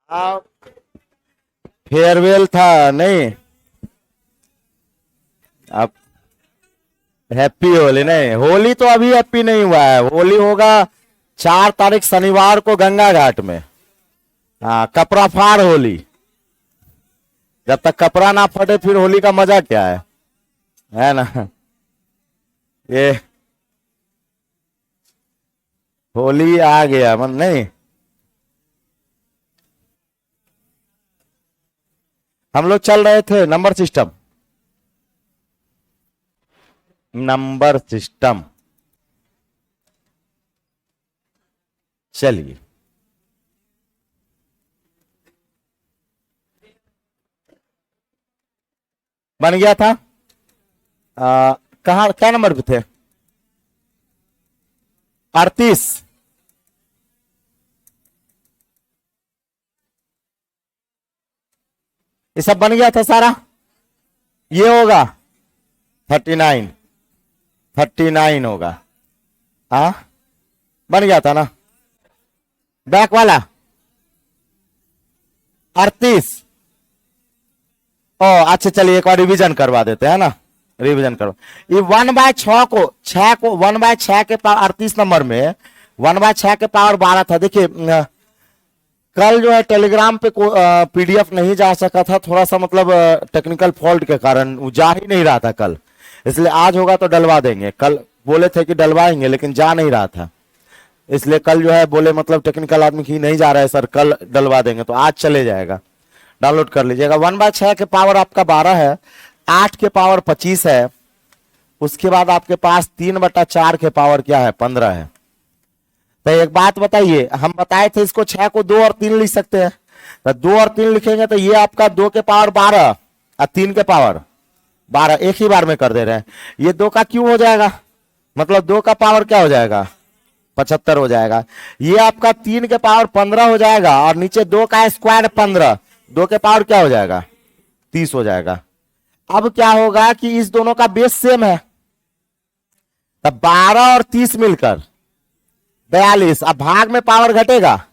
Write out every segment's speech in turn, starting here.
आप फेयरवेल था नहीं। अब हैप्पी होली नहीं, होली तो अभी हैप्पी नहीं हुआ है, होली होगा 4 तारीख शनिवार को गंगा घाट में। हाँ, कपड़ा फाड़ होली। जब तक कपड़ा ना फटे फिर होली का मजा क्या है ना। ये होली आ गया मन नहीं। हम लोग चल रहे थे नंबर सिस्टम। नंबर सिस्टम चलिए। बन गया था। कहा क्या नंबर पे थे? 38। ये सब बन गया था सारा। ये होगा 39। 39 होगा। हाँ, बन गया था ना। बैक वाला 38। ओ अच्छा, चलिए एक बार रिवीजन करवा देते हैं ना। रिवीजन करो। ये 1/6 के पावर 38 नंबर में 1/6 के पावर 12 था। देखिए कल जो है टेलीग्राम पे पीडीएफ नहीं जा सका था, थोड़ा सा मतलब टेक्निकल फॉल्ट के कारण वो जा ही नहीं रहा था कल। इसलिए आज होगा तो डलवा देंगे। कल बोले थे कि डलवाएंगे लेकिन जा नहीं रहा था, इसलिए कल जो है बोले मतलब टेक्निकल आदमी की नहीं जा रहा है सर, कल डलवा देंगे, तो आज चले जाएगा। डाउनलोड कर लीजिएगा। 1/6 के पावर आपका 12 है, 8 के पावर 25 है, उसके बाद आपके पास 3/4 के पावर क्या है 15 है। तो एक बात बताइए, हम बताए थे इसको 6 को 2 और 3 लिख सकते हैं, तो 2 और 3 लिखेंगे तो ये आपका 2 के पावर 12 और 3 के पावर 12 एक ही बार में कर दे रहे हैं। ये 2 का क्यों हो जाएगा, मतलब 2 का पावर क्या हो जाएगा 75 हो जाएगा। ये आपका 3 के पावर 15 हो जाएगा और नीचे 2 का स्क्वायर 15, 2 के पावर क्या हो जाएगा 30 हो जाएगा। अब क्या होगा कि इस दोनों का बेस सेम है, तब 12 और 30 मिलकर 42। अब भाग में पावर घटेगा,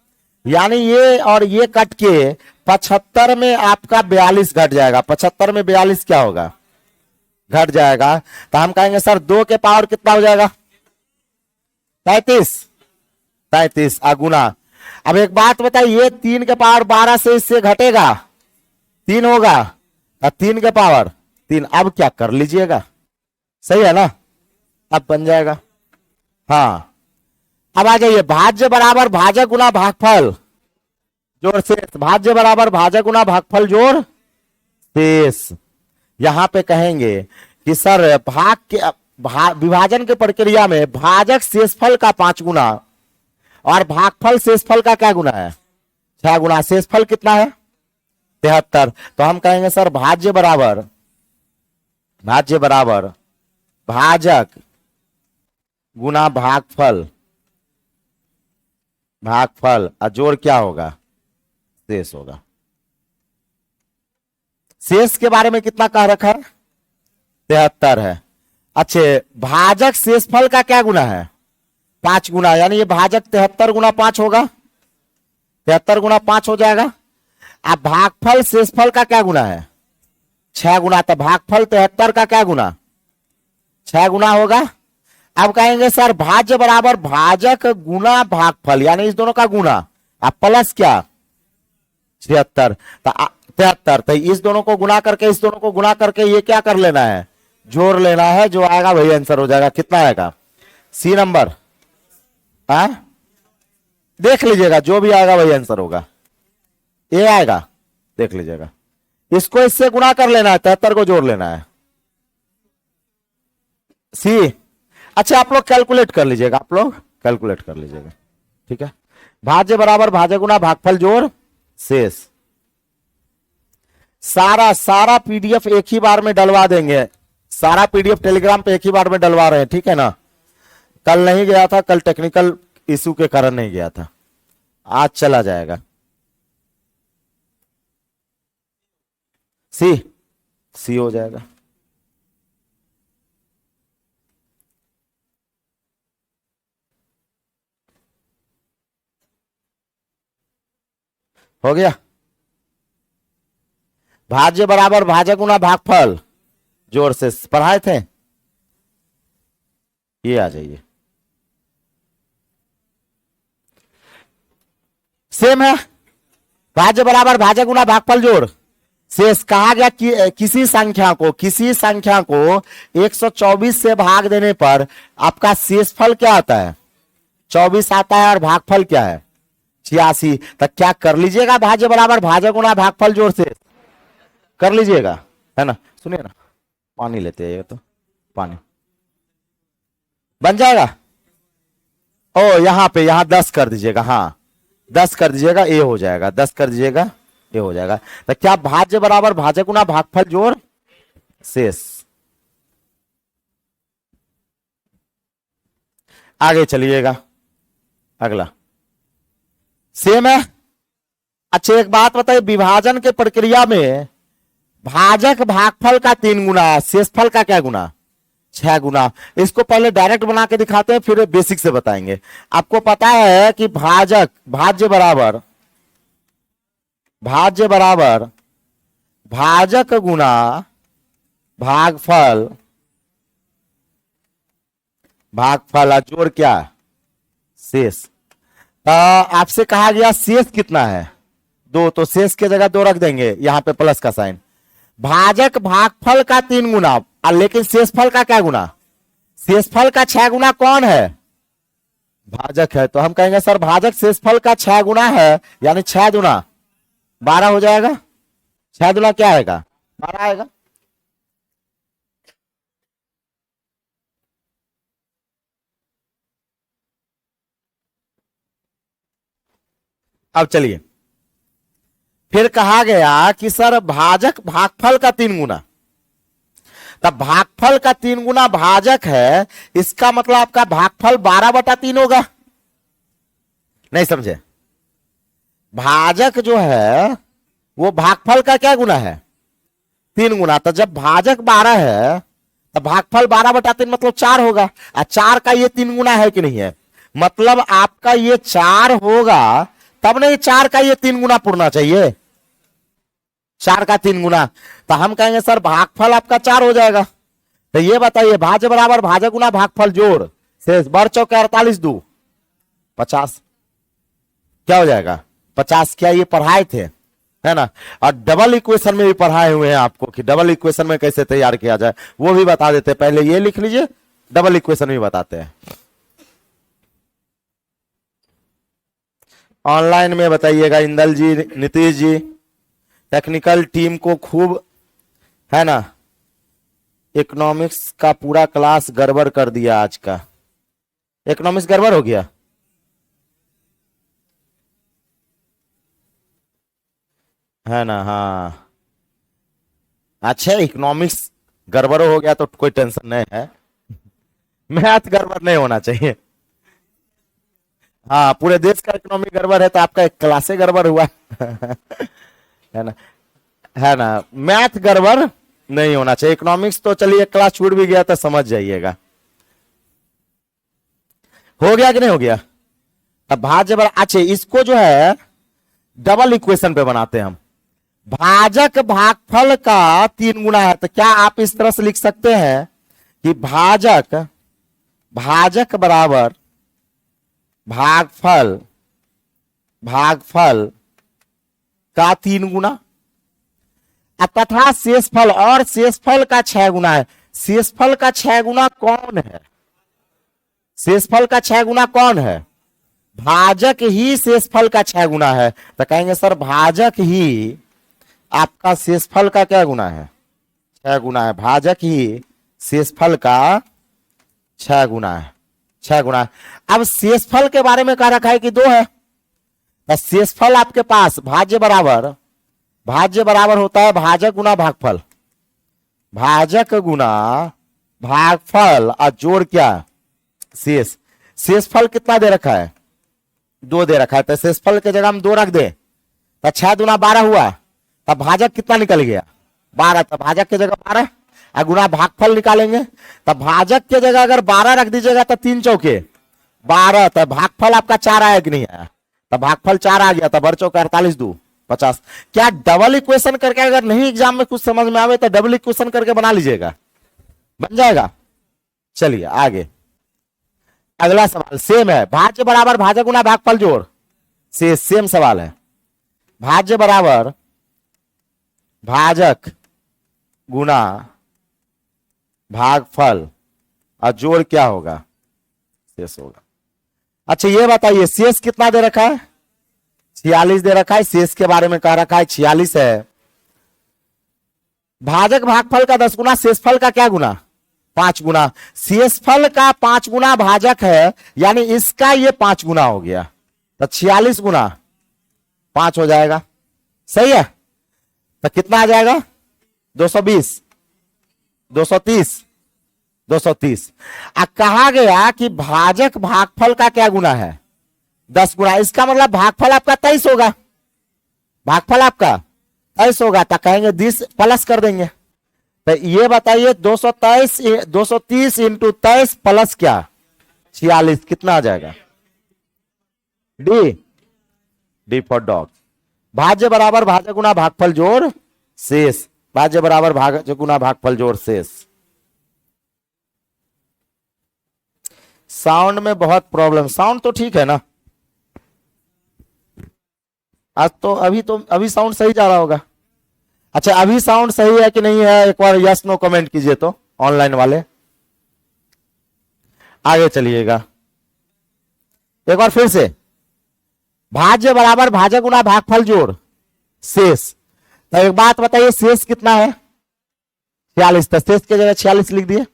यानी ये और ये कट के 75 में आपका 42 घट जाएगा। 75 में 42 क्या होगा, घट जाएगा। तो हम कहेंगे सर 2 के पावर कितना हो जाएगा 33। 33 गुना। अब एक बात बताइए, 3 के पावर 12 से इससे घटेगा 3 होगा और 3 के पावर 3। अब क्या कर लीजिएगा, सही है ना, अब बन जाएगा। हाँ, अब आ जाइए, भाज्य बराबर भाजक गुना भागफल जोड़ शेष, भाज्य बराबर भाजक गुना भागफल जोड़ शेष। यहां पे कहेंगे कि सर भाग के विभाजन के प्रक्रिया में भाजक शेषफल का 5 गुना और भागफल शेषफल का क्या गुना है 6 गुना। शेषफल कितना है 73। तो हम कहेंगे सर भाज्य बराबर भाजक गुना भागफल और जोड़ क्या होगा शेष होगा। शेष के बारे में कितना कह रखा है 73 है। अच्छे, भाजक शेषफल का क्या गुना है 5 गुना, यानी ये भाजक 73 गुना 5 होगा, 73 गुना 5 हो जाएगा। अब भागफल शेषफल का क्या गुना है 6 गुना, तो भागफल 73 का क्या गुना 6 गुना होगा। अब कहेंगे सर भाज्य बराबर भाजक गुना भागफल, यानी इस दोनों का गुना, अब प्लस क्या 76। तो 73, तो इस दोनों को गुना करके इस दोनों को गुना करके ये क्या कर लेना है जोड़ लेना है, जो आएगा वही आंसर हो जाएगा। कितना आएगा सी नंबर, देख लीजिएगा, जो भी आएगा वही आंसर होगा। ये आएगा, देख लीजिएगा, इसको इससे गुना कर लेना है, 73 को जोड़ लेना है सी। अच्छा, आप लोग कैलकुलेट कर लीजिएगा, ठीक है। भाज्य बराबर भाज्य गुना भागफल जोड़ शेष। सारा पीडीएफ एक ही बार में डलवा देंगे, सारा पीडीएफ टेलीग्राम पे एक ही बार में डलवा रहे हैं, ठीक है ना। कल नहीं गया था, कल टेक्निकल इशू के कारण नहीं गया था, आज चला जाएगा। सी हो जाएगा। हो गया। भाज्य बराबर भाजक गुना भागफल, जोर से पढ़ाए थे, ये आ जाइए। सेम है, भाज्य बराबर भाजक गुना भागफल जोड़ शेष। कहा गया कि किसी संख्या को 124 से भाग देने पर आपका शेषफल क्या आता है, 24 आता है, और भागफल क्या है, 86। तो क्या कर लीजिएगा, भाज्य बराबर भाजक गुना भागफल जोड़ शेष कर लीजिएगा, है ना। सुनिए ना, पानी लेते हैं, तो पानी बन जाएगा। ओ यहां पे 10 कर दीजिएगा, हाँ 10 कर दीजिएगा, ए हो जाएगा, 10 कर दीजिएगा, ये हो जाएगा। तो क्या भाज्य बराबर भाजक गुना भागफल जोड़ शेष। आगे चलिएगा, अगला सेम है। अच्छा एक बात बताइए, विभाजन के प्रक्रिया में भाजक भागफल का 3 गुना, शेषफल का क्या गुना, 6 गुना। इसको पहले डायरेक्ट बना के दिखाते हैं, फिर बेसिक से बताएंगे। आपको पता है कि भाज्य बराबर भाजक गुना भागफल, जोड़ क्या, शेष। आपसे कहा गया शेष कितना है, 2, तो शेष की जगह 2 रख देंगे, यहां पे प्लस का साइन। भाजक भागफल का 3 गुना, लेकिन शेषफल का क्या गुना, शेषफल का 6 गुना कौन है, भाजक है। तो हम कहेंगे सर भाजक शेषफल का 6 गुना है, यानी 6 दुना 12 हो जाएगा। 6 दुना क्या आएगा, 12 आएगा। अब चलिए, फिर कहा गया कि सर भाजक भागफल का 3 गुना, तब भागफल का 3 गुना भाजक है, इसका मतलब आपका भागफल 12/3 होगा। नहीं समझे, भाजक जो है वो भागफल का क्या गुना है, 3 गुना। तो जब भाजक 12 है तो भागफल 12/3 मतलब 4 होगा, और 4 का ये 3 गुना है कि नहीं है, मतलब आपका ये 4 होगा, तब नहीं 4 का ये 3 गुना पूर्णा चाहिए, 4 का 3 गुना। तो हम कहेंगे सर भागफल आपका 4 हो जाएगा। तो ये बताइए, भाज्य बराबर भाजक गुना भागफल जोड़ शेष, बर चौके 48 2 50, क्या हो जाएगा 50। क्या ये पढ़ाए थे, है ना। और डबल इक्वेशन में भी पढ़ाए हुए हैं आपको कि डबल इक्वेशन में कैसे तैयार किया जाए, वो भी बता देते हैं। पहले ये लिख लीजिए, डबल इक्वेशन भी बताते हैं। ऑनलाइन में बताइएगा इंदल जी, नीतीश जी, टेक्निकल टीम को खूब, है ना। इकोनॉमिक्स का पूरा क्लास गड़बड़ कर दिया आज का, इकोनॉमिक्स गड़बड़ हो गया, है ना। हाँ अच्छा, इकोनॉमिक्स गड़बड़ हो गया तो कोई टेंशन नहीं है, मैथ गड़बड़ नहीं होना चाहिए। हाँ पूरे देश का इकोनॉमी गड़बड़ है तो आपका एक क्लास गड़बड़ हुआ है ना, है ना। मैथ गड़बड़ नहीं होना चाहिए, इकोनॉमिक्स तो चलिए क्लास छूट भी गया तो समझ जाइएगा। हो गया कि नहीं हो गया। अब भाज्य बराबर, अच्छा इसको जो है डबल इक्वेशन पे बनाते हैं हम। भाजक भागफल का 3 गुना है, तो क्या आप इस तरह से लिख सकते हैं कि भाजक बराबर भागफल का 3 गुना, तथा शेषफल, और शेषफल का 6 गुना है। शेषफल का 6 गुना कौन है, शेषफल का 6 गुना कौन है, भाजक ही शेषफल का 6 गुना है। तो कहेंगे सर भाजक ही आपका शेषफल का क्या गुना है, 6 गुना है। भाजक ही शेषफल का 6 गुना है, 6 गुना है। अब शेषफल के बारे में कह रखा है कि 2 है, तो शेषफल आपके पास भाज्य बराबर होता है भाजक गुना भागफल, भाजक गुना भागफल और जोड़ क्या, शेष। शेषफल कितना दे रखा है, 2 दे रखा है, तो शेषफल की जगह हम 2 रख दे, तो 6 दूना 12 हुआ। तब भाजक कितना निकल गया, 12, तो भाजक की जगह 12 और गुना भागफल निकालेंगे। तब भाजक की जगह अगर 12 रख दीजिएगा तो 3 चौके 12, तो भागफल आपका 4 आया कि नहीं आया, तो भागफल 4 आ गया, तो बर चौके 48 2 50। क्या डबल इक्वेशन करके अगर नहीं एग्जाम में कुछ समझ में आवे तो डबल इक्वेशन करके बना लीजिएगा, बन जाएगा। चलिए आगे, अगला सवाल सेम है, भाज्य बराबर भाजक गुना भागफल जोड़, से सेम सवाल है। भाज्य बराबर भाजक गुना भागफल और जोड़ क्या होगा, शेष होगा। अच्छा ये बताइए शेष कितना दे रखा है, 46 दे रखा है, शेष के बारे में कह रखा है 46 है। भाजक भागफल का 10 गुना, शेषफल का क्या गुना, 5 गुना। शेषफल का 5 गुना भाजक है, यानी इसका ये 5 गुना हो गया, तो 46 गुना 5 हो जाएगा, सही है। तो कितना आ जाएगा, 220, 230, 230। कहा गया कि भाजक भागफल का क्या गुना है, 10 गुना। इसका मतलब भागफल आपका 23 होगा, भागफल आपका 23 होगा, तो कहेंगे 20 प्लस कर देंगे। तो ये बताइए 230 इंटू 23 प्लस क्या 46, कितना आ जाएगा, डी, डी फॉर डॉग। भाज्य बराबर भाजक गुना भागफल जोड़ शेष, भाज्य बराबर भाजक गुना भागफल जोड़ शेष। साउंड में बहुत प्रॉब्लम, साउंड तो ठीक है ना आज, तो अभी साउंड सही जा रहा होगा। अच्छा अभी साउंड सही है कि नहीं है, एक बार यस नो कमेंट कीजिए तो ऑनलाइन वाले। आगे चलिएगा एक बार फिर से, भाज्य बराबर भाजक गुना भागफल जोड़ शेष। तो एक बात बताइए शेष कितना है, 46, तो शेष की जगह 46 लिख दिए।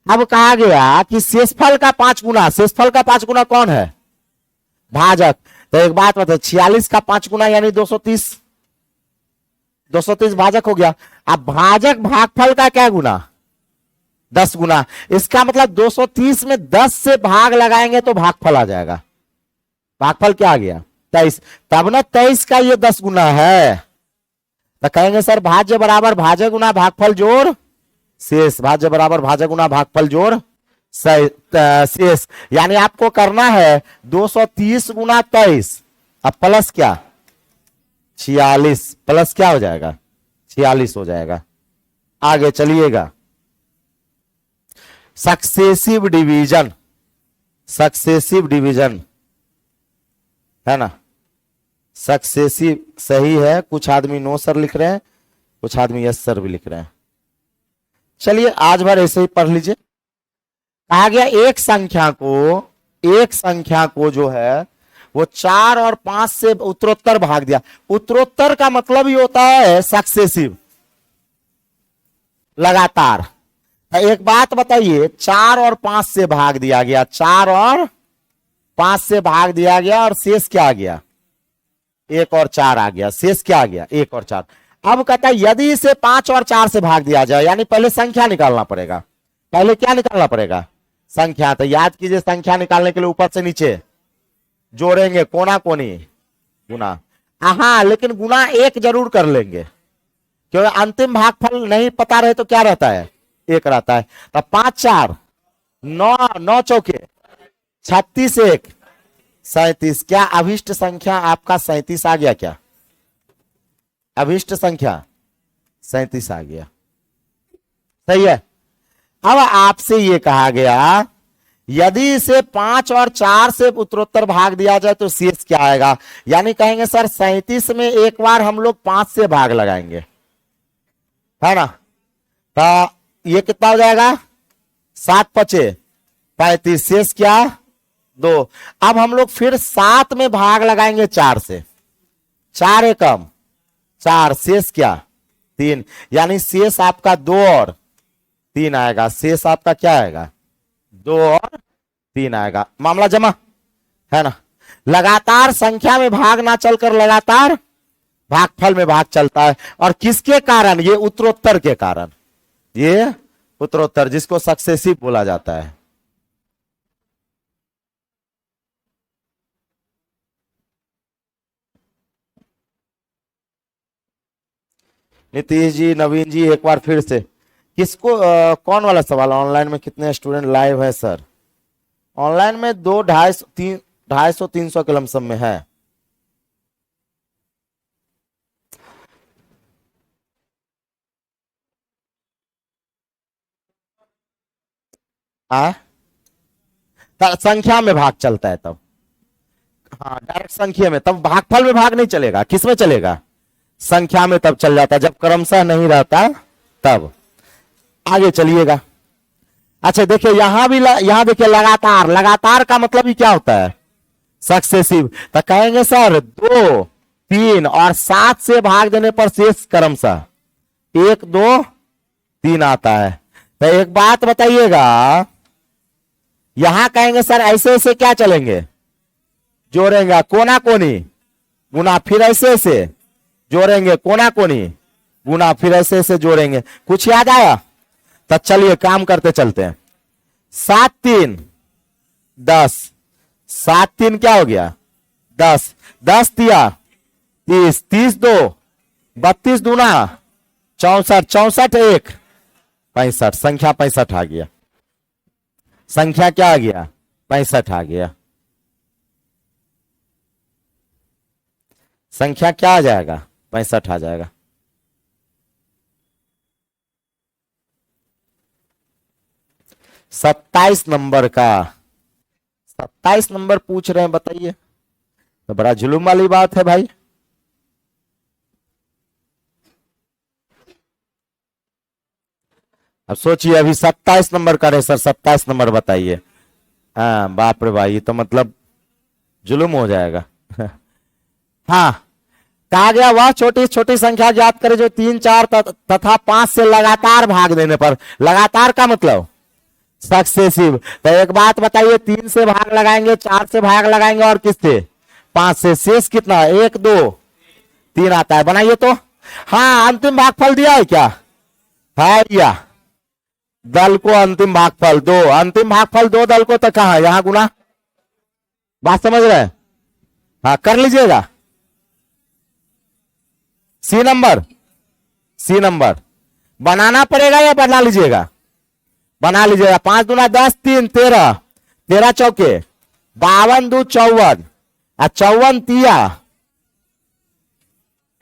अब कहा गया कि शेषफल का 5 गुना, शेषफल का 5 गुना कौन है, भाजक। तो एक बात बताइए 46 का 5 गुना यानी 230, 230 भाजक हो गया। अब भाजक भागफल का क्या गुना, 10 गुना। इसका मतलब 230 में 10 से भाग लगाएंगे तो भागफल आ जाएगा। भागफल क्या आ गया 23, तब ना 23 का ये 10 गुना है। तो कहेंगे सर भाज्य बराबर भाजक गुना भागफल जोड़ शेष, भाज्य बराबर भाजक गुना भागफल जोड़ शेष। यानी आपको करना है 230 गुना 23, अब प्लस क्या 46, प्लस क्या हो जाएगा 46 हो जाएगा। आगे चलिएगा, सक्सेसिव डिवीजन, सक्सेसिव डिवीजन है ना, सक्सेसिव सही है। कुछ आदमी नो सर लिख रहे हैं, कुछ आदमी यस सर भी लिख रहे हैं। चलिए आज भर ऐसे ही पढ़ लीजिए। कहा गया एक संख्या को जो है वो 4 और 5 से उत्तरोत्तर भाग दिया। उत्तरोत्तर का मतलब ही होता है सक्सेसिव, लगातार। एक बात बताइए 4 और 5 से भाग दिया गया, 4 और 5 से भाग दिया गया और शेष क्या आ गया 1 और 4 आ गया, शेष क्या आ गया 1 और 4। अब कहता है यदि इसे 5 और 4 से भाग दिया जाए, यानी पहले संख्या निकालना पड़ेगा। पहले क्या निकालना पड़ेगा, संख्या। तो याद कीजिए संख्या निकालने के लिए ऊपर से नीचे जोड़ेंगे, कोना कोनी गुना। हाँ लेकिन गुना 1 जरूर कर लेंगे, क्योंकि अंतिम भागफल नहीं पता रहे तो क्या रहता है 1 रहता है। तो 5 4 9, 9 चौके 36, 1 37। क्या अभिष्ट संख्या आपका 37 आ गया, क्या अभिष्ट संख्या 37 आ गया, सही है। अब आपसे यह कहा गया यदि इसे 5 और 4 से उत्तरोत्तर भाग दिया जाए तो शेष क्या आएगा। यानी कहेंगे सर 37 में एक बार हम लोग 5 से भाग लगाएंगे, है ना। तो ये कितना हो जाएगा 7 5 35, शेष क्या 2। अब हम लोग फिर 7 में भाग लगाएंगे 4 से, 4 एकम 4, शेष क्या 3। यानी शेष आपका 2 और 3 आएगा, शेष आपका क्या आएगा 2 और 3 आएगा। मामला जमा है ना। लगातार संख्या में भाग ना चलकर लगातार भागफल में भाग चलता है। और किसके कारण, ये उत्तरोत्तर के कारण, ये उत्तरोत्तर जिसको सक्सेसिव बोला जाता है। नीतीश जी, नवीन जी, एक बार फिर से किसको कौन वाला सवाल, ऑनलाइन में कितने स्टूडेंट लाइव है सर। ऑनलाइन में 200 250 300 300 के लमसम में है। हाँ, संख्या में भाग चलता है तब। हाँ, डायरेक्ट संख्या में, तब भागफल में भाग नहीं चलेगा। किस में चलेगा? संख्या में तब चल जाता है, जब क्रमशः नहीं रहता तब। आगे चलिएगा। अच्छा देखिए यहां भी यहां देखिए लगातार, लगातार का मतलब ही क्या होता है? सक्सेसिव। तो कहेंगे सर 2, 3 और 7 से भाग देने पर शेष क्रमशः 1, 2, 3 आता है। तो एक बात बताइएगा, यहां कहेंगे सर ऐसे ऐसे क्या चलेंगे? जोड़ेंगे, कोना कोनी गुना, फिर ऐसे ऐसे जोड़ेंगे, कोना कोनी गुना, फिर ऐसे ऐसे जोड़ेंगे। कुछ याद आया? तो चलिए काम करते चलते हैं। 7 3 10, 7 3 क्या हो गया? 10, 10 तिया 30, 30 2 32 दूना 64, 64 1 65। संख्या 65 आ गया। संख्या क्या आ गया? 65 आ गया। संख्या क्या आ जाएगा? 65 आ जाएगा। सत्ताईस नंबर का, 27 नंबर पूछ रहे हैं, बताइए। तो बड़ा जुलूम वाली बात है भाई। अब सोचिए, अभी 27 नंबर करे सर, 27 नंबर बताइए। हाँ बाप रे भाई, ये तो मतलब जुलूम हो जाएगा। हाँ, कहा गया वह छोटी छोटी संख्या ज्ञात करे जो 3, 4 तथा 5 से लगातार भाग देने पर। लगातार का मतलब सक्सेसिव। तो एक बात बताइए, 3 से भाग लगाएंगे, 4 से भाग लगाएंगे और किससे? 5 से। शेष कितना? 1, 2, 3 आता है। बनाइए तो। हाँ, अंतिम भागफल दिया है क्या? है या दल को अंतिम भागफल 2, अंतिम भागफल 2 दल को, तो कहा यहां गुना। बात समझ रहे हैं? हाँ कर लीजिएगा। सी नंबर, सी नंबर बनाना पड़ेगा या बना लीजिएगा? बना लीजिएगा। 5 दूना 10, 3 13, 13 चौके 52, 2 54 और 54 तिया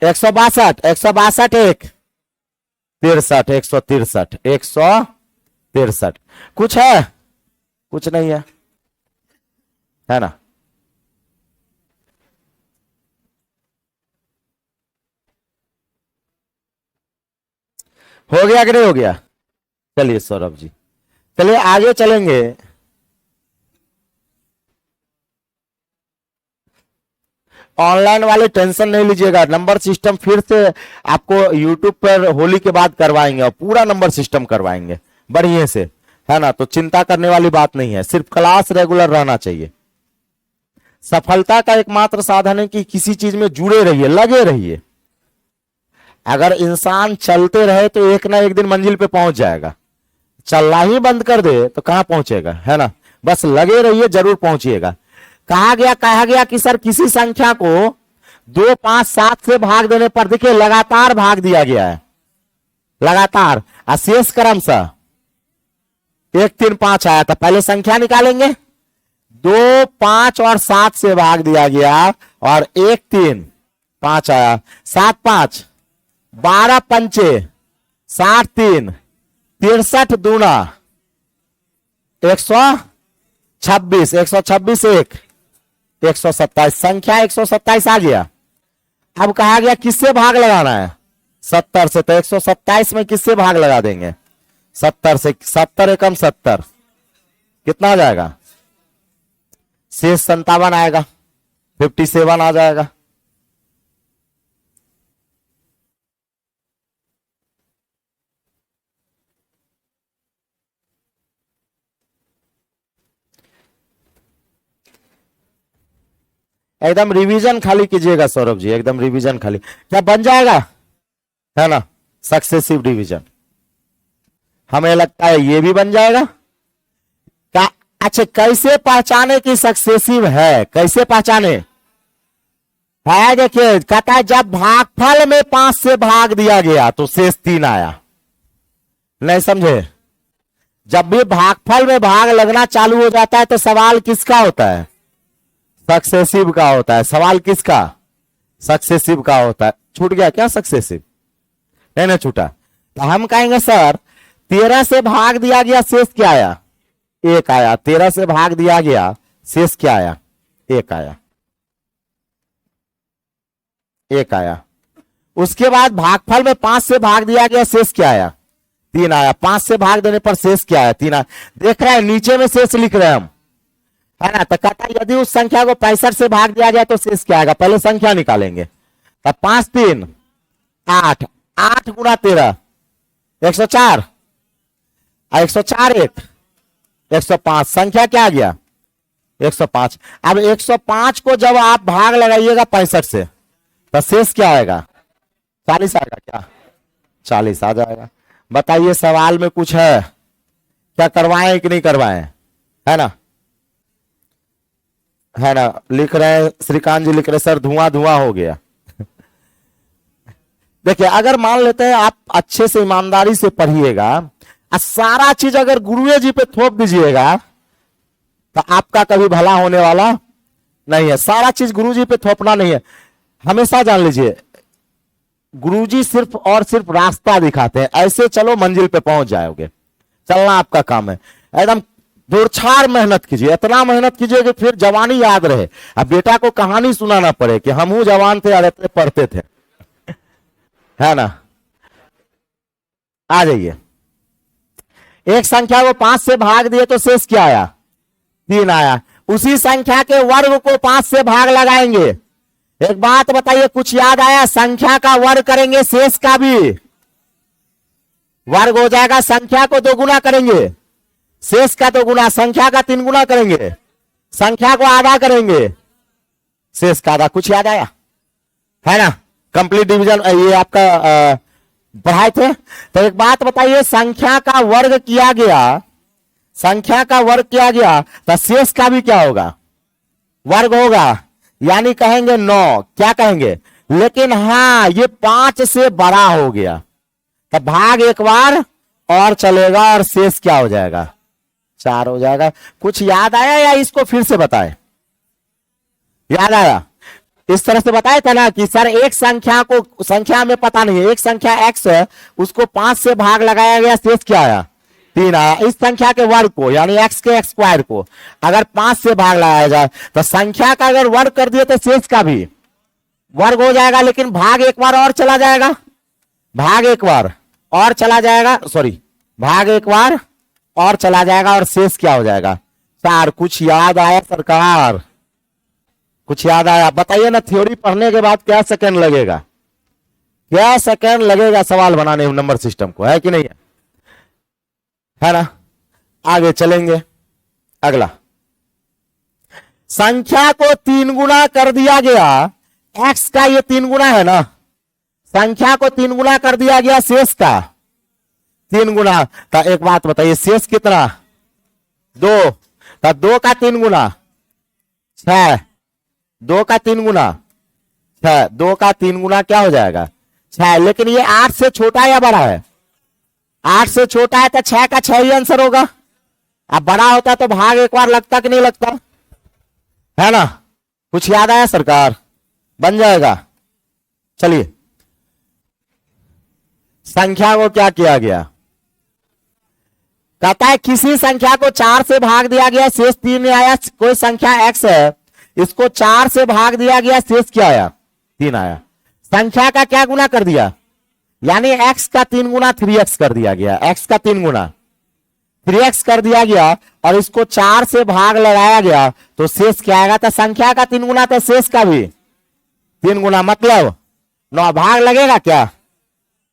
162, 162 1 63, 163, 163। कुछ है? कुछ नहीं है ना? हो गया कि नहीं हो गया? चलिए सौरभ जी, चलिए आगे चलेंगे। ऑनलाइन वाले टेंशन नहीं लीजिएगा, नंबर सिस्टम फिर से आपको यूट्यूब पर होली के बाद करवाएंगे और पूरा नंबर सिस्टम करवाएंगे बढ़िया से, है ना? तो चिंता करने वाली बात नहीं है, सिर्फ क्लास रेगुलर रहना चाहिए। सफलता का एकमात्र साधन है कि किसी चीज में जुड़े रहिए, लगे रहिए। अगर इंसान चलते रहे तो एक ना एक दिन मंजिल पे पहुंच जाएगा। चलना ही बंद कर दे तो कहां पहुंचेगा, है ना? बस लगे रहिए, जरूर पहुंचिएगा। कहा गया कि सर किसी संख्या को 2, 5, 7 से भाग देने पर, देखिए लगातार भाग दिया गया है, लगातार अशेष क्रमशः 1, 3, 5 आया था। पहले संख्या निकालेंगे। 2, 5 और 7 से भाग दिया गया और 1, 3, 5 आया। 7, 5 12 पंचे 60, 3 63 दूना 126, 126 1 127। संख्या 127 आ गया। अब कहा गया किससे भाग लगाना है? 70 से। तो 127 में किससे भाग लगा देंगे? 70 से। 70 एकम 70 कितना आ जाएगा? शेष 57 आएगा, 57 आ जाएगा। एकदम रिवीजन खाली कीजिएगा सौरभ जी, एकदम रिवीजन खाली। क्या बन जाएगा, है ना? Successive division. हमें लगता है ये भी बन जाएगा। क्या? अच्छा, कैसे पहचाने कि सक्सेसिव है? कैसे पहचाने? है देखिए, कहता है जब भागफल में 5 से भाग दिया गया तो शेष 3 आया। नहीं समझे? जब भी भागफल में भाग लगना चालू हो जाता है तो सवाल किसका होता है? सक्सेसिव का होता है। सवाल किसका? सक्सेसिव का होता है। छूट गया क्या सक्सेसिव? नहीं छूटा। तो हम कहेंगे सर 13 से भाग दिया गया, शेष क्या आया? एक आया, 13 से भाग दिया गया, शेष क्या आया? एक आया, एक आया। उसके बाद भागफल में 5 से भाग दिया गया, शेष क्या आया? 3 आया। 5 से भाग देने पर शेष क्या आया? 3 आया। देख रहे हैं नीचे में शेष लिख रहे हैं हम, है ना। तो कहता है यदि उस संख्या को 65 से भाग दिया जाए तो शेष क्या आएगा? पहले संख्या निकालेंगे। तब 5 3 8, 8 गुना 13 104, 104 1 105, संख्या क्या आ गया? 105। अब 105 को जब आप भाग लगाइएगा 65 से तो शेष क्या आएगा? 40 आएगा क्या? 40 आ जाएगा। बताइए सवाल में कुछ है क्या? करवाएं कि नहीं करवाएं? है ना, है ना। लिख रहे हैं श्रीकांत जी, लिख रहे सर धुआं धुआं हो गया। देखिए अगर मान लेते हैं आप अच्छे से ईमानदारी से पढ़िएगा और सारा चीज अगर गुरुए जी पे थोप दीजिएगा तो आपका कभी भला होने वाला नहीं है। सारा चीज गुरुजी पे थोपना नहीं है। हमेशा जान लीजिए गुरुजी सिर्फ और सिर्फ रास्ता दिखाते हैं, ऐसे चलो मंजिल पे पहुंच जाओगे। चलना आपका काम है, एकदम दूरछाड़ मेहनत कीजिए, इतना मेहनत कीजिए कि फिर जवानी याद रहे। अब बेटा को कहानी सुनाना पड़े कि हम जवान थे और पढ़ते थे, है ना। आ जाइए, एक संख्या को 5 से भाग दिए तो शेष क्या आया? 3 आया। उसी संख्या के वर्ग को 5 से भाग लगाएंगे। एक बात बताइए, कुछ याद आया? संख्या का वर्ग करेंगे, शेष का भी वर्ग हो जाएगा। संख्या को 2 गुना करेंगे, शेष का 2 गुना। संख्या का 3 गुना करेंगे, संख्या को आधा करेंगे, शेष का आधा। कुछ याद आया? है ना, कंप्लीट डिवीजन ये आपका पढ़ाए थे। तो एक बात बताइए, संख्या का वर्ग किया गया, संख्या का वर्ग किया गया तो शेष का भी क्या होगा? वर्ग होगा, यानी कहेंगे 9। क्या कहेंगे? लेकिन हाँ ये 5 से बड़ा हो गया तो भाग एक बार और चलेगा और शेष क्या हो जाएगा? 4 हो जाएगा। कुछ याद आया या इसको फिर से बताए? याद आया? इस तरह से बताया था ना कि सर एक संख्या को, संख्या में पता नहीं है, एक संख्या x है, उसको 5 से भाग लगाया गया, शेष क्या आया? 3 आया। इस संख्या के वर्ग को यानी x के x स्क्वायर को अगर 5 से भाग लगाया जाए तो संख्या का अगर वर्ग कर दिए तो शेष का भी वर्ग हो जाएगा, लेकिन भाग एक बार और चला जाएगा, भाग एक बार और चला जाएगा, सॉरी भाग एक बार और चला जाएगा और शेष क्या हो जाएगा? 4। कुछ याद आया सरकार? कुछ याद आया? बताइए ना, थ्योरी पढ़ने के बाद क्या सेकंड लगेगा? क्या सेकंड लगेगा सवाल बनाने में नंबर सिस्टम को, है कि नहीं है ना। आगे चलेंगे, अगला संख्या को 3 गुना कर दिया गया, x का ये 3 गुना है ना, संख्या को 3 गुना कर दिया गया, शेष का 3 गुना। तो एक बात बताइए, शेष कितना? 2। तो 2 का 3 गुना 6, 2 का 3 गुना 6, 2 का 3 गुना क्या हो जाएगा? 6। लेकिन ये 8 से छोटा या बड़ा है? 8 से छोटा है तो 6 का 6 ही आंसर होगा। अब बड़ा होता तो भाग एक बार लगता कि नहीं लगता, है ना। कुछ याद आया सरकार? बन जाएगा। चलिए, संख्या को क्या किया गया? कहता है किसी संख्या को 4 से भाग दिया गया, शेष 3 आया। कोई संख्या x है, इसको 4 से भाग दिया गया, शेष क्या आया? 3 आया। संख्या का क्या गुना कर दिया? यानी x का 3 गुना 3x कर दिया गया, x का 3 गुना 3x कर दिया गया और इसको 4 से भाग लगाया गया तो शेष क्या आएगा? तो संख्या का 3 गुना तो शेष का भी 3 गुना, मतलब 9। भाग लगेगा क्या?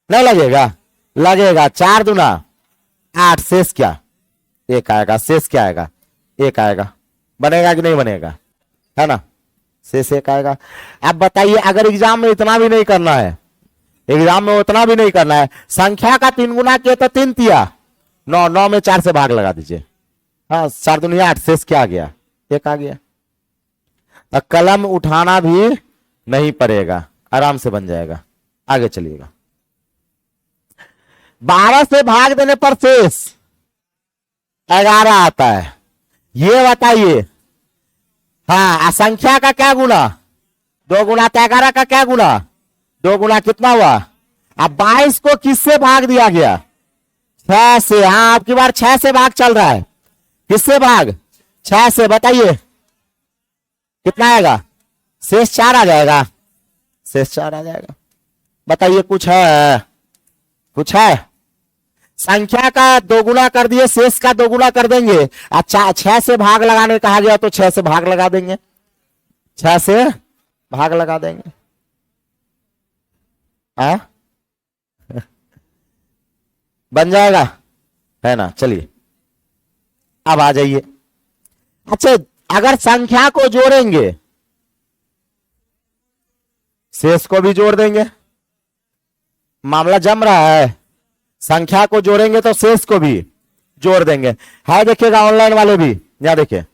नहीं लगेगा, लगेगा। 4 दूना 8, शेष क्या? 1 आएगा। शेष क्या आएगा? 1 आएगा। बनेगा कि नहीं बनेगा, है ना। शेष 1 आएगा। अब बताइए, अगर एग्जाम में इतना भी नहीं करना है, एग्जाम में उतना भी नहीं करना है, संख्या का 3 गुना किया तो 3 तिया 9, 9 में 4 से भाग लगा दीजिए। हाँ, 4 दूनी 8, शेष क्या आ गया? 1 आ गया। तो कलम उठाना भी नहीं पड़ेगा, आराम से बन जाएगा। आगे चलिएगा, 12 से भाग देने पर शेष 11 आता है। ये बताइए, हाँ संख्या का क्या गुना? 2 गुना। तो 11 का क्या गुना? 2 गुना। कितना हुआ? अब 22 को किससे भाग दिया गया? 6 से। हाँ, आपकी बार 6 से भाग चल रहा है। किससे भाग? 6 से। बताइए कितना आएगा? शेष 4 आ जाएगा। शेष 4 आ जाएगा। बताइए कुछ है? कुछ है? संख्या का दोगुना कर दिए, शेष का दोगुना कर देंगे। अच्छा, 6 से भाग लगाने कहा गया तो 6 से भाग लगा देंगे। 6 से भाग लगा देंगे। बन जाएगा, है ना? चलिए अब आ जाइए। अच्छा, अगर संख्या को जोड़ेंगे, शेष को भी जोड़ देंगे। मामला जम रहा है। संख्या को जोड़ेंगे तो शेष को भी जोड़ देंगे। है, देखिएगा ऑनलाइन वाले भी, या देखिए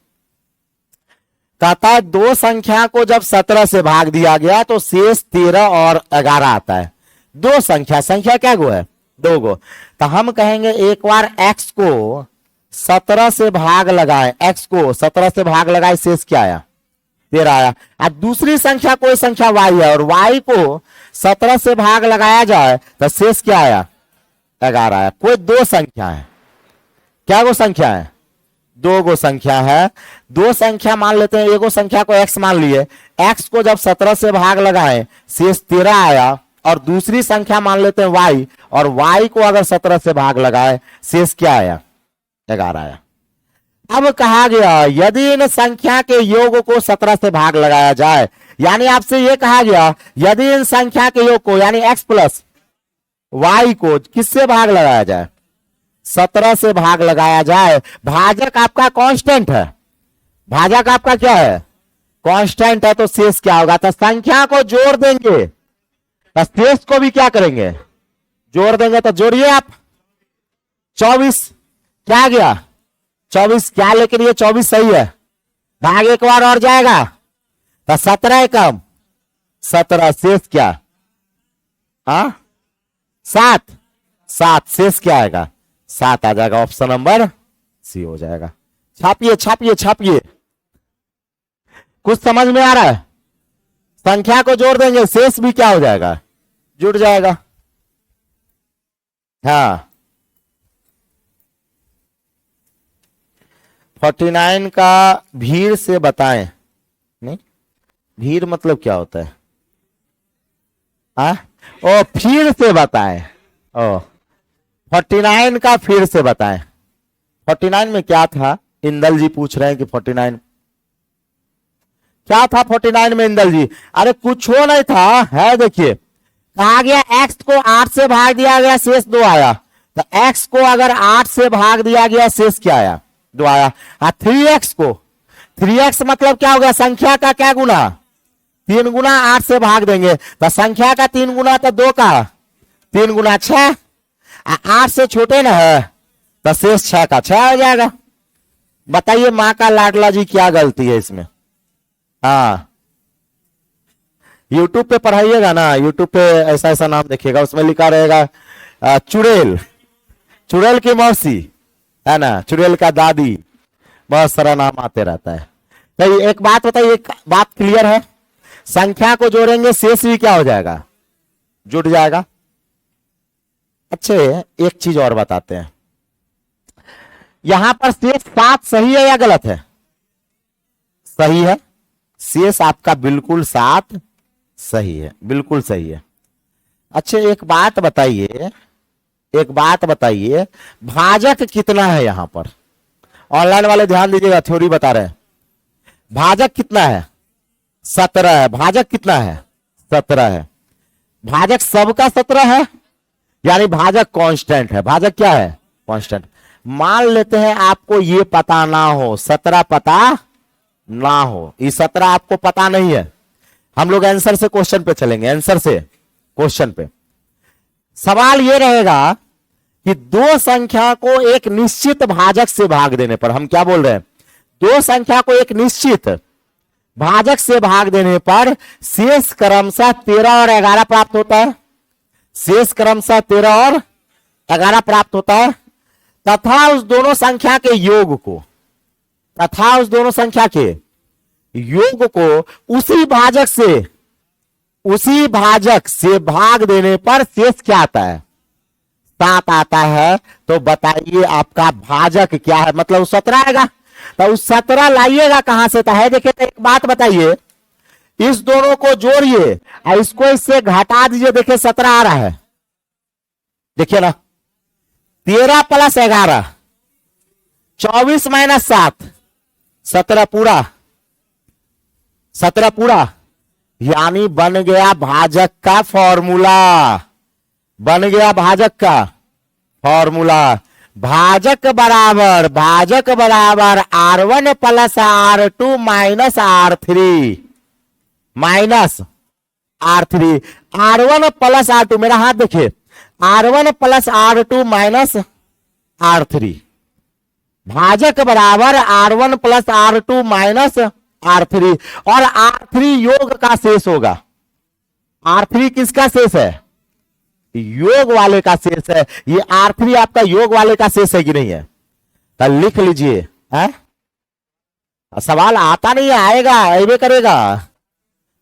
कहता है दो संख्या को जब 17 से भाग दिया गया तो शेष 13 और 11 आता है। दो संख्या, संख्या क्या गो है? 2 गो। तो हम कहेंगे एक बार x को 17 से भाग लगाए, x को 17 से भाग लगाए, शेष क्या आया? 13 आया। अब दूसरी संख्या कोई संख्या y है और y को 17 से भाग लगाया जाए तो शेष क्या आया? 11 आया। कोई दो संख्या है। क्या गो संख्या है? 2 गो संख्या है। दो संख्या मान लेते हैं, एगो संख्या को x मान लिए, x को जब 17 से भाग लगाए शेष 13 आया, और दूसरी संख्या मान लेते हैं y, और y को अगर 17 से भाग लगाए शेष क्या आया? 11 आया। अब कहा गया यदि इन संख्या के योग को 17 से भाग लगाया जाए, यानी आपसे यह कहा गया यदि इन संख्या के योग को यानी x प्लस y को किससे भाग लगाया जाए? 17 से भाग लगाया जाए। भाजक आपका कांस्टेंट है। भाजक आपका क्या है? कांस्टेंट है। तो शेष क्या होगा? तो संख्या को जोड़ देंगे तो शेष को भी क्या करेंगे? जोड़ देंगे। तो जोड़िए आप। 24 क्या गया? 24 क्या? लेकिन ये 24 सही है। भाग एक बार और जाएगा तो 17 कम 17, शेष क्या? 7। 7 शेष क्या आएगा? 7 आ जाएगा। ऑप्शन नंबर सी हो जाएगा। छापिए छापिए छापिए। कुछ समझ में आ रहा है? संख्या को जोड़ देंगे, शेष भी क्या हो जाएगा? जुड़ जाएगा। हाँ, 49 का भीड़ से बताएं। नहीं, भीड़ मतलब क्या होता है? ओ, फिर से बताएं। ओ, 49 का फिर से बताएं। 49 में क्या था? इंदल जी पूछ रहे हैं कि 49 क्या था? 49 में इंदल जी, अरे कुछ हो नहीं था। है, देखिए कहा गया x को 8 से भाग दिया गया, शेष 2 आया। तो x को अगर 8 से भाग दिया गया, शेष क्या आया? 2 आया। 3x को, 3x मतलब क्या हो गया? संख्या का क्या गुना? 3 गुना 8 से भाग देंगे तो संख्या का 3 गुना तो 2 का 3 गुना 6। 8 से छोटे ना है तो शेष 6 का 6 हो जाएगा। बताइए माँ का लाडला जी क्या गलती है इसमें? हाँ, यूट्यूब पे पढ़ाइएगा ना, यूट्यूब पे ऐसा ऐसा नाम देखिएगा, उसमें लिखा रहेगा चुड़ैल, चुड़ैल की मौसी, है ना, चुड़ैल का दादी, बहुत सारा नाम आते रहता है। तो एक बात बताइए, एक बात क्लियर है? संख्या को जोड़ेंगे, शेष भी क्या हो जाएगा? जुड़ जाएगा। अच्छे, एक चीज और बताते हैं। यहां पर शेष 7 सही है या गलत है? सही है। शेष आपका बिल्कुल 7 सही है, बिल्कुल सही है। अच्छा, एक बात बताइए, एक बात बताइए, भाजक कितना है यहां पर? ऑनलाइन वाले ध्यान दीजिएगा, थ्योरी बता रहे हैं। भाजक कितना है? 17 है। भाजक कितना है? 17 है। भाजक सबका 17 है, यानी भाजक कांस्टेंट है। भाजक क्या है? कांस्टेंट। मान लेते हैं आपको ये पता ना हो, 17 पता ना हो, ये 17 आपको पता नहीं है। हम लोग आंसर से क्वेश्चन पे चलेंगे, आंसर से क्वेश्चन पे। सवाल ये रहेगा कि दो संख्या को एक निश्चित भाजक से भाग देने पर, हम क्या बोल रहे हैं? दो संख्या को एक निश्चित भाजक से भाग देने पर शेष क्रमशः 13 और 11 प्राप्त होता है। शेष क्रमशः 13 और 11 प्राप्त होता है, तथा उस दोनों संख्या के योग को, तथा उस दोनों संख्या के योग को उसी भाजक से भाग देने पर शेष क्या आता है? 7 आता है तो बताइए आपका भाजक क्या है, मतलब 17 आएगा। तो उस 17 लाइएगा कहां से, तो है देखिए। तो एक बात बताइए, इस दोनों को जोड़िए और इसको इससे घटा दीजिए, देखिए 17 आ रहा है, देखिए ना। 13 + 11, 24 - 7, 17 पूरा, 17 पूरा, यानी बन गया भाजक का फॉर्मूला, बन गया भाजक का फॉर्मूला। भाजक बराबर R1 + R2 - R3 minus R3। R1 + R2, मेरा हाथ देखिए, R1 + R2 - R3, भाजक बराबर R1 + R2 - R3। और R3 योग का शेष होगा। R3 किसका शेष है, योग वाले का शेष है। ये R3 आपका योग वाले का शेष है कि नहीं है, तो लिख लीजिए। सवाल आता नहीं है, आएगा, आएगा करेगा,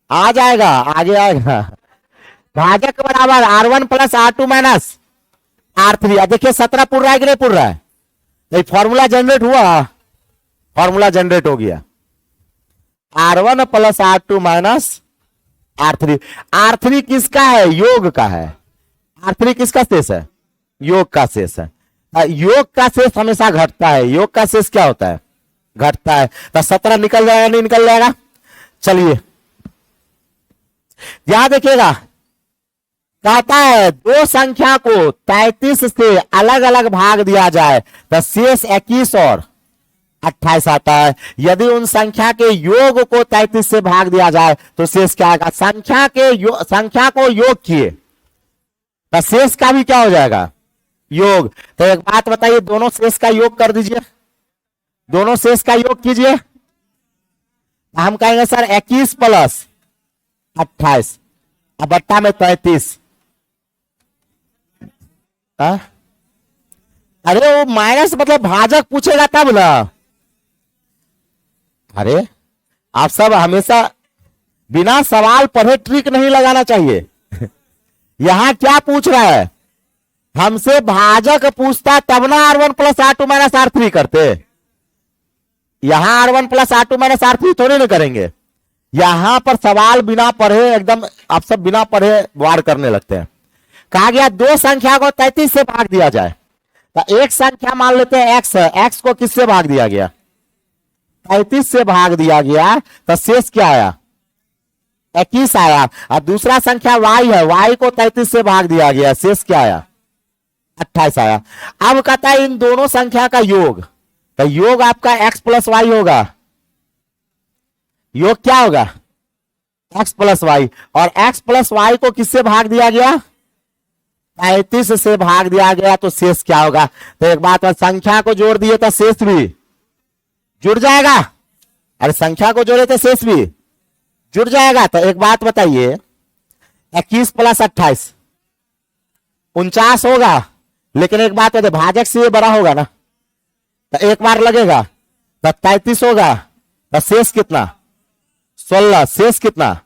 आ जाएगा, आगे आएगा। भाजक बराबर R1 + R2 - R3। देखिए 17 पूर रहा है कि नहीं पूर रहा है, नहीं फॉर्मूला जनरेट हुआ, फॉर्मूला जनरेट हो गया। R1 + R2 - R3। R3 किसका है, योग का है। R3 किसका शेष है, योग का शेष है। योग का शेष हमेशा घटता है, योग का शेष क्या होता है, घटता है। तो 17 निकल जाएगा, नहीं निकल जाएगा। चलिए यहां देखिएगा, कहता है दो संख्या को 33 से अलग अलग भाग दिया जाए तो शेष 21 और 28 आता है। यदि उन संख्या के योग को 33 से भाग दिया जाए तो शेष क्या आएगा। संख्या को योग किए तो शेष का भी क्या हो जाएगा, योग। तो एक बात बताइए, दोनों शेष का योग कर दीजिए, दोनों शेष का योग कीजिए। हम कहेंगे सर 21 + 28 अब बट्टा में 33। अरे वो माइनस मतलब भाजक पूछेगा तब ना। अरे आप सब हमेशा बिना सवाल पढ़े ट्रिक नहीं लगाना चाहिए। यहां क्या पूछ रहा है, हमसे भाजक पूछता तब ना R1 + R2 - R3 करते। यहां R1 + R2 - R3 थोड़े ना करेंगे। यहां पर सवाल बिना पढ़े एकदम आप सब बिना पढ़े वार करने लगते हैं। कहा गया दो संख्या को 33 से भाग दिया जाए, तो एक संख्या मान लेते हैं x है, x को किससे भाग दिया गया, 33 से भाग दिया गया, तो शेष क्या आया, 21 आया। और दूसरा संख्या y है, y को 33 से भाग दिया गया, शेष क्या आया, 28 आया। अब कहता है इन दोनों संख्या का योग, तो योग आपका x + y होगा। योग क्या होगा, x + y। और x + y को किससे भाग दिया गया, 35 से भाग दिया गया, तो शेष क्या होगा। तो एक बात है, संख्या को जोड़ दिए तो शेष भी जुड़ जाएगा। अरे संख्या को जोड़े तो शेष भी जुड़ जाएगा। तो एक बात बताइए, 21 + 28 49 होगा, लेकिन एक बात बताइए भाजक से ये बड़ा होगा ना, तो एक बार लगेगा, तो 33 होगा, तो शेष कितना, 16। शेष कितना,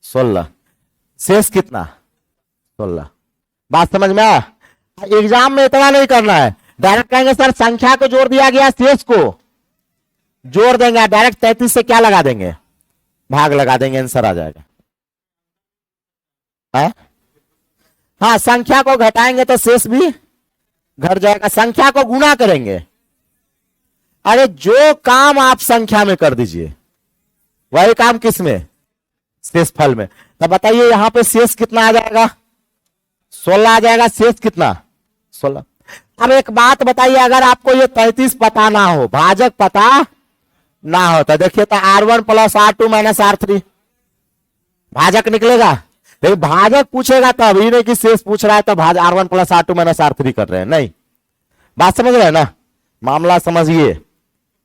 16। शेष कितना, 16। बात समझ में आया। एग्जाम में इतना नहीं करना है, डायरेक्ट कहेंगे सर संख्या को जोड़ दिया गया, शेष को जोड़ देंगे, डायरेक्ट 33 से क्या लगा देंगे, भाग लगा देंगे, आंसर आ जाएगा। हाँ संख्या को घटाएंगे तो शेष भी घट जाएगा, संख्या को गुणा करेंगे। अरे जो काम आप संख्या में कर दीजिए वही काम किस में, शेषफल में। तो बताइए यहां पे शेष कितना आ जाएगा, 16 आ जाएगा। शेष कितना, 16। अब एक बात बताइए, अगर आपको ये 33 पता ना हो, भाजक पता ना हो, तो देखिए तो R1 + R2 - R3 भाजक निकलेगा। लेकिन भाजक पूछेगा तब ही नहीं कि शेष पूछ रहा है तो R1 + R2 - R3 कर रहे हैं, नहीं। बात समझ रहे हैं ना, मामला समझिए।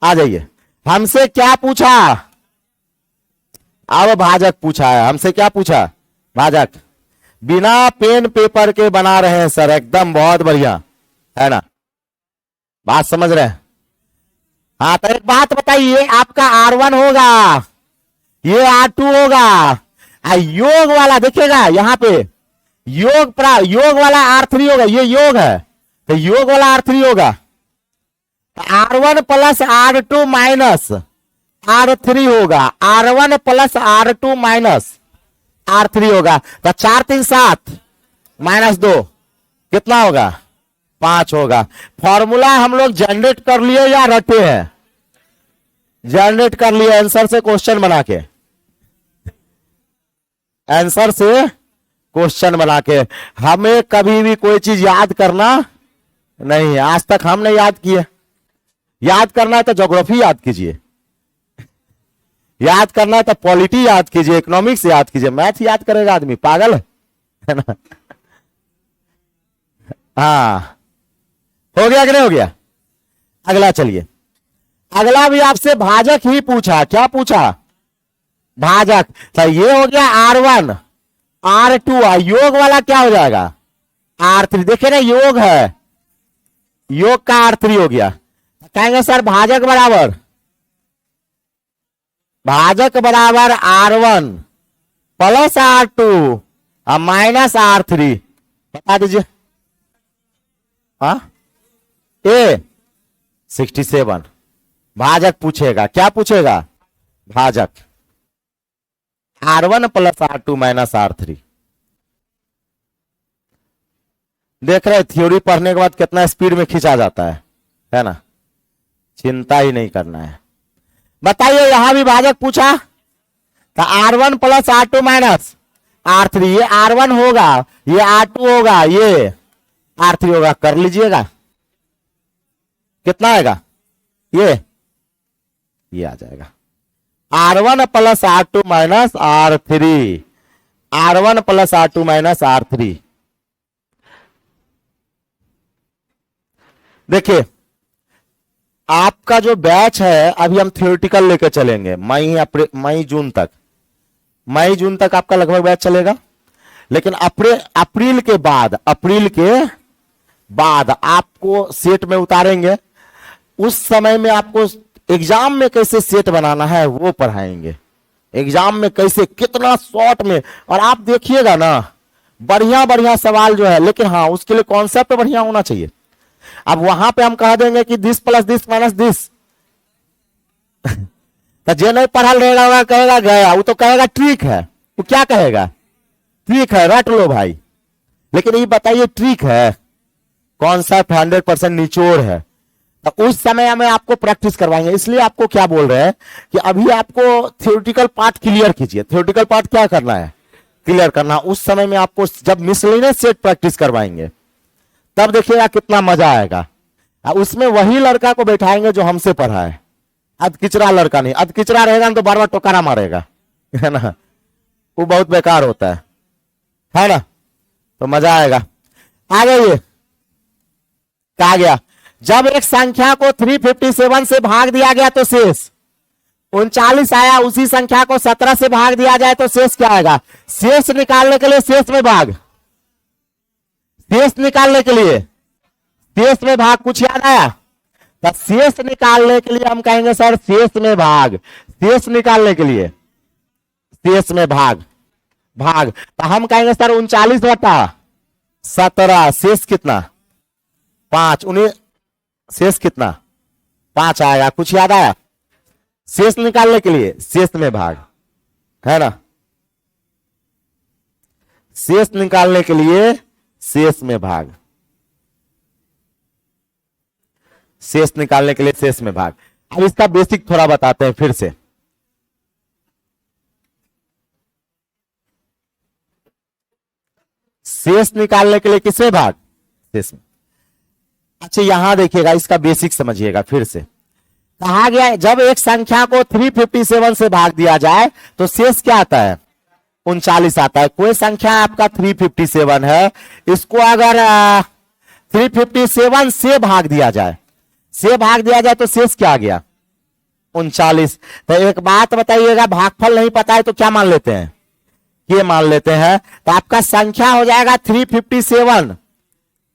आ जाइए, हमसे क्या पूछा, अब भाजक पूछा है। हमसे क्या पूछा, भाजक। बिना पेन पेपर के बना रहे हैं सर, एकदम बहुत बढ़िया है ना, बात समझ रहे हैं। हाँ तो एक बात बताइए, आपका R1 होगा, ये R2 होगा, योग वाला देखिएगा यहां पे, योग वाला R3 होगा, ये योग है तो योग वाला R3 होगा। R1 plus R2 minus R3 होगा, R1 plus R2 minus R3 होगा। तो 4 3 7 माइनस 2 कितना होगा? 5 होगा। फॉर्मूला हम लोग जनरेट कर लिए या रटे हैं? जनरेट कर लिए आंसर से क्वेश्चन बना के, आंसर से क्वेश्चन बना के। हमें कभी भी कोई चीज याद करना नहीं है, आज तक हमने याद किए। याद करना है तो ज्योग्राफी याद कीजिए, याद करना है तो पॉलिटी याद कीजिए, इकोनॉमिक्स याद कीजिए। मैथ याद करेगा आदमी, पागल है ना? हाँ, हो गया कि नहीं हो गया? अगला चलिए, अगला भी आपसे भाजक ही पूछा। क्या पूछा? भाजक। तो ये हो गया R1 R2, योग वाला क्या हो जाएगा? R3। देखे ना, योग है, योग का R3 हो गया। कहेंगे सर भाजक बराबर, भाजक बराबर R1 प्लस R2 और माइनस R3। बता दीजिए। हाँ, ए 67। भाजक पूछेगा, क्या पूछेगा? भाजक। R1 plus R2 minus R3। देख रहे थ्योरी पढ़ने के बाद कितना स्पीड में खींचा जाता है ना? चिंता ही नहीं करना है। बताइए, यहां भी भाजक पूछा तो R1 plus R2 minus R3, ये R1 होगा, ये R2 होगा, ये R3 होगा। कर लीजिएगा, कितना आएगा? ये आ जाएगा R1 plus R2 minus R3, R1 plus R2 minus R3। देखिए, आपका जो बैच है अभी हम थ्योरेटिकल लेकर चलेंगे मई जून तक। मई जून तक आपका लगभग बैच चलेगा, लेकिन अप्रैल के बाद आपको सेट में उतारेंगे। उस समय में आपको एग्जाम में कैसे सेट बनाना है वो पढ़ाएंगे। एग्जाम में कैसे, कितना शॉर्ट में। और आप देखिएगा ना, बढ़िया बढ़िया सवाल जो है, लेकिन हाँ उसके लिए कॉन्सेप्ट बढ़िया होना चाहिए। अब वहां पे हम कह देंगे कि this plus this minus this, तो जो नहीं पढ़ा रहेगा कहेगा गया, वो तो कहेगा ट्रिक है। वो क्या कहेगा? ट्रिक है, रट लो भाई। लेकिन ये बताइए ट्रिक है, कॉन्सेप्ट 100% निचोड़ है। तो उस समय में आपको प्रैक्टिस करवाएंगे। इसलिए आपको क्या बोल रहे हैं कि अभी आपको थ्योरेटिकल पार्ट क्लियर कीजिए। थ्योरेटिकल पार्ट क्या करना है? क्लियर करना। उस समय में आपको जब मिसलेनियस सेट प्रैक्टिस करवाएंगे तब देखिएगा कितना मजा आएगा। उसमें वही लड़का को बैठाएंगे जो हमसे पढ़ा है, अधकिचरा लड़का नहीं। अधकिचरा रहेगा तो बार बार टोकारा मारेगा, है ना? वो बहुत बेकार होता है ना? तो मजा आएगा। आगे ये कहा गया, जब एक संख्या को 357 से भाग दिया गया तो शेष 39 आया। उसी संख्या को 17 से भाग दिया जाए तो शेष क्या आएगा? शेष निकालने के लिए शेष में भाग, शेष निकालने के लिए शेष में भाग। कुछ याद आया? तो शेष निकालने के लिए हम कहेंगे सर शेष में भाग। शेष निकालने के लिए शेष में भाग, तो हम कहेंगे सर 39/17, शेष कितना? 5। उन्हें शेष कितना? 5 आएगा। कुछ याद आया? शेष निकालने के लिए शेष में भाग, है ना? शेष निकालने के लिए शेष में भाग, शेष निकालने के लिए शेष में भाग। अब इसका बेसिक थोड़ा बताते हैं फिर से। शेष निकालने के लिए किसमें भाग? शेष में। अच्छा यहां देखिएगा, इसका बेसिक समझिएगा फिर से। कहा गया जब एक संख्या को 357 से भाग दिया जाए तो शेष क्या आता है? 39 आता है। कोई संख्या आपका 357 है, इसको अगर 357 से भाग दिया जाए, तो शेष क्या आ गया? 39। तो एक बात बताइएगा, भागफल नहीं पता है तो क्या मान लेते हैं? ये मान लेते हैं। तो आपका संख्या हो जाएगा 357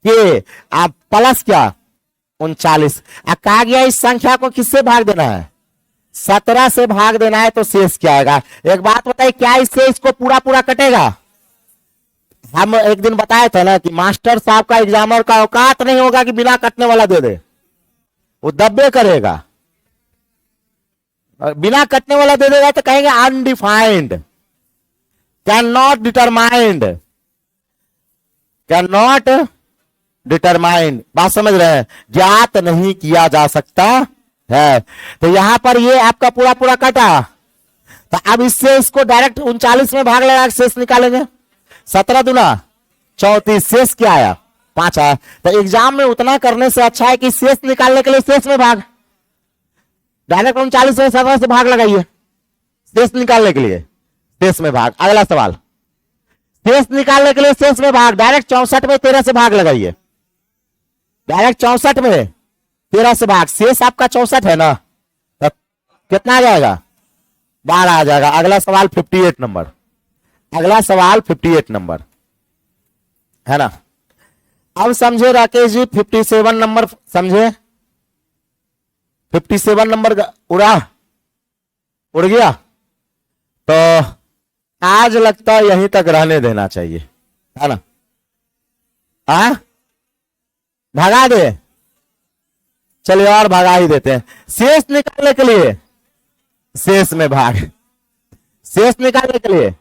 के आप प्लस क्या? 39। कहा गया इस संख्या को किससे भाग देना है? 17 से भाग देना है। तो शेष क्या आएगा? एक बात बताइए, क्या इससे इसको पूरा पूरा कटेगा? हम एक दिन बताए थे ना कि मास्टर साहब का एग्जामर का औकात नहीं होगा कि बिना कटने वाला दे दे, वो दब्बे करेगा। और बिना कटने वाला दे देगा तो कहेंगे undefined, can not determined, can not determined. बात समझ रहे हैं, ज्ञात नहीं किया जा सकता है। तो यहां पर ये आपका पूरा पूरा कटा। तो अब इससे इसको डायरेक्ट 39 में भाग लगा शेष निकालेंगे। 17 दूना 34, शेष क्या आया 5 आया। तो एग्जाम में उतना करने से अच्छा है कि शेष निकालने के लिए शेष में भाग, डायरेक्ट 39 में 17 से भाग लगाइए शेष निकालने के लिए, शेष में भाग। अगला सवाल, शेष निकालने के लिए शेष में भाग, डायरेक्ट 64 में 13 से भाग लगाइए, डायरेक्ट 64 में 13 से भाग। शेष आपका 64 है ना, तो कितना आ जाएगा 12 आ जाएगा। अगला सवाल 58 नंबर, अगला सवाल 58 नंबर है ना। अब समझे राकेश जी 57 नंबर समझे, 57 नंबर उड़ गया। तो आज लगता है यहीं तक रहने देना चाहिए, है ना। भगा दे, चलिए और भगा ही देते हैं। शेष निकालने के लिए शेष में भाग, शेष निकालने के लिए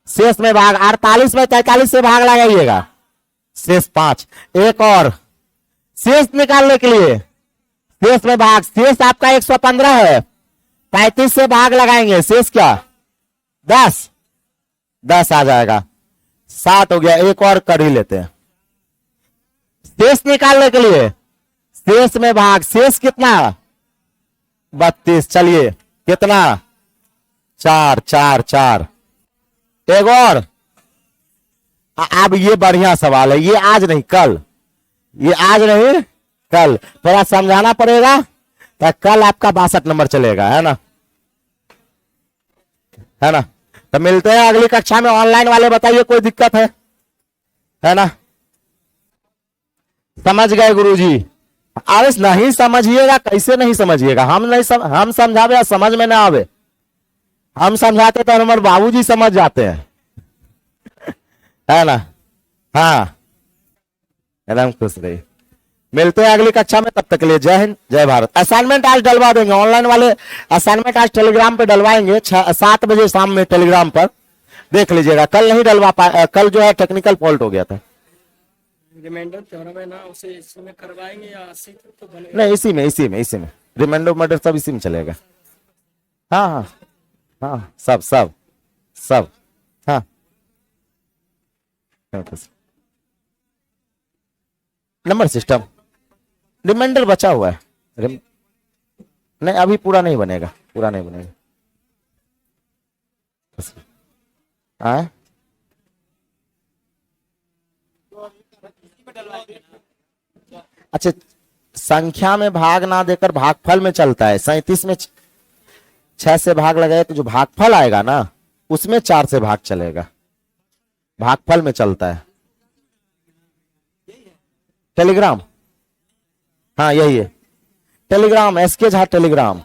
शेष में भाग। 48 में 43 से भाग लगाइएगा, शेष 5। एक और शेष निकालने के लिए शेष में भाग, शेष आपका 115 है, 35 से भाग लगाएंगे, शेष क्या 10, 10 आ जाएगा, 7 हो गया। एक और कर ही लेते हैं। शेष निकालने के लिए शेष में भाग, शेष कितना 32, चलिए कितना 4 4 4। एक और, अब ये बढ़िया सवाल है, ये आज नहीं कल, ये आज नहीं कल, थोड़ा समझाना पड़ेगा, तो कल आपका 62 नंबर चलेगा, है ना, है ना। तो मिलते हैं अगली कक्षा में। ऑनलाइन वाले बताइए कोई दिक्कत है ना। समझ गए गुरुजी? अरे नहीं समझिएगा, कैसे नहीं समझिएगा, हम नहीं हम समझावे समझ में ना आवे, हम समझाते तो हमारे बाबूजी समझ जाते हैं, है ना। हाँ एकदम खुश रही। मिलते हैं अगली कक्षा में, तब तक के लिए जय हिंद जय भारत। असाइनमेंट आज डलवा देंगे, ऑनलाइन वाले असाइनमेंट आज टेलीग्राम पे डलवाएंगे 7 बजे शाम में टेलीग्राम पर, देख लीजिएगा। कल नहीं डलवा पाए, कल जो है टेक्निकल फॉल्ट हो गया था। रिमाइंडर थ्योरम है ना, उसे इसी में करवाएंगे या तो बनेगा? नहीं इसी में रिमाइंडर मॉडल सब इसी में चलेगा। हाँ हाँ हाँ, सब हाँ। नंबर सिस्टम रिमाइंडर बचा हुआ है, नहीं अभी पूरा नहीं बनेगा, पूरा नहीं बनेगा। हाँ अच्छा, संख्या में भाग ना देकर भागफल में चलता है। 37 में 6 से भाग लगाए तो जो भागफल आएगा ना उसमें 4 से भाग चलेगा, भागफल में चलता है। टेलीग्राम, हाँ यही है टेलीग्राम, एसके झा टेलीग्राम।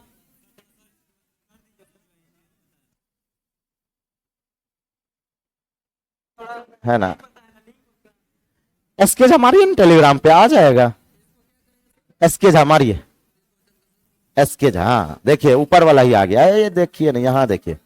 है ना, एसके झा मारिए ना टेलीग्राम पे आ जाएगा। एसके झा मारिए, एसके झा, हाँ देखिए ऊपर वाला ही आ गया, ये देखिए ना, यहाँ देखिए